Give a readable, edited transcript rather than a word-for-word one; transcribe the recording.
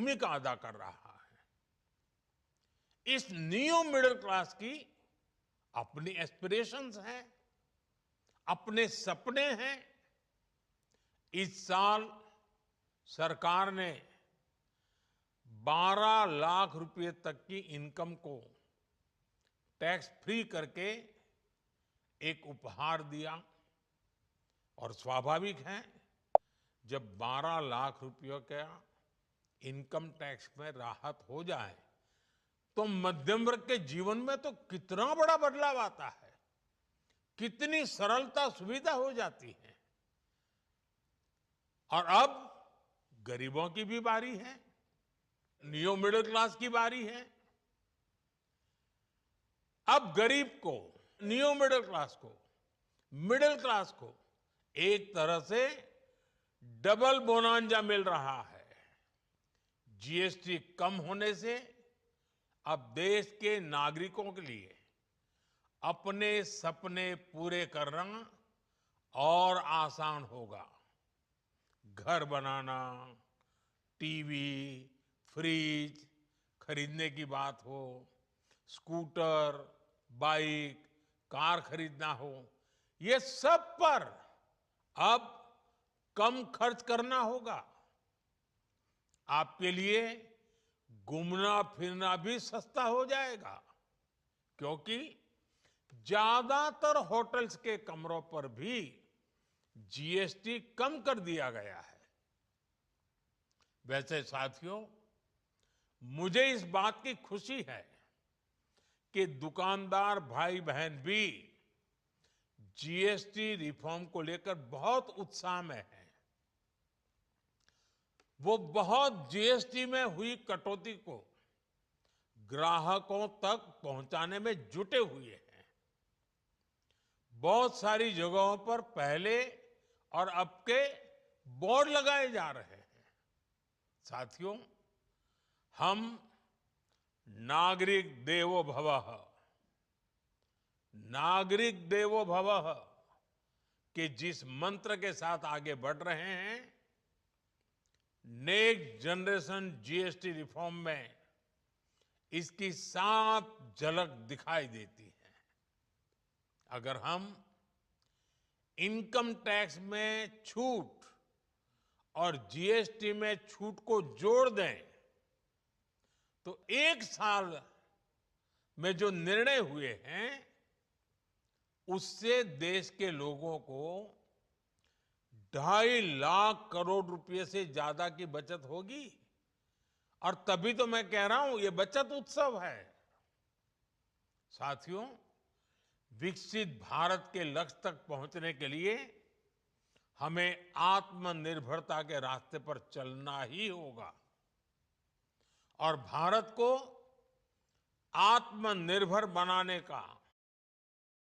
भूमिका अदा कर रहा है। इस न्यू मिडिल क्लास की अपनी एस्पिरेशंस हैं, अपने सपने हैं। इस साल सरकार ने 12 लाख रुपए तक की इनकम को टैक्स फ्री करके एक उपहार दिया। और स्वाभाविक है, जब 12 लाख रुपयों का इनकम टैक्स में राहत हो जाए तो मध्यम वर्ग के जीवन में तो कितना बड़ा बदलाव आता है, कितनी सरलता सुविधा हो जाती है। और अब गरीबों की भी बारी है, न्यू मिडिल क्लास की बारी है। अब गरीब को, न्यू मिडिल क्लास को एक तरह से डबल बोनांजा मिल रहा है। जीएसटी कम होने से अब देश के नागरिकों के लिए अपने सपने पूरे करना और आसान होगा। घर बनाना, टीवी, फ्रिज खरीदने की बात हो, स्कूटर, बाइक, कार खरीदना हो, ये सब पर अब कम खर्च करना होगा। आपके लिए घूमना फिरना भी सस्ता हो जाएगा, क्योंकि ज्यादातर होटल्स के कमरों पर भी जीएसटी कम कर दिया गया है। वैसे साथियों, मुझे इस बात की खुशी है कि दुकानदार भाई बहन भी जीएसटी रिफॉर्म को लेकर बहुत उत्साह में हैं। वो बहुत जीएसटी में हुई कटौती को ग्राहकों तक पहुंचाने में जुटे हुए हैं। बहुत सारी जगहों पर पहले और अब के बोर्ड लगाए जा रहे हैं। साथियों, हम नागरिक देवो भवः के जिस मंत्र के साथ आगे बढ़ रहे हैं, नेक्स्ट जनरेशन जीएसटी रिफॉर्म में इसकी साफ झलक दिखाई देती है। अगर हम इनकम टैक्स में छूट और जीएसटी में छूट को जोड़ दें तो एक साल में जो निर्णय हुए हैं उससे देश के लोगों को 2.5 लाख करोड़ रुपए से ज्यादा की बचत होगी। और तभी तो मैं कह रहा हूं, ये बचत उत्सव है। साथियों, विकसित भारत के लक्ष्य तक पहुंचने के लिए हमें आत्मनिर्भरता के रास्ते पर चलना ही होगा। और भारत को आत्मनिर्भर बनाने का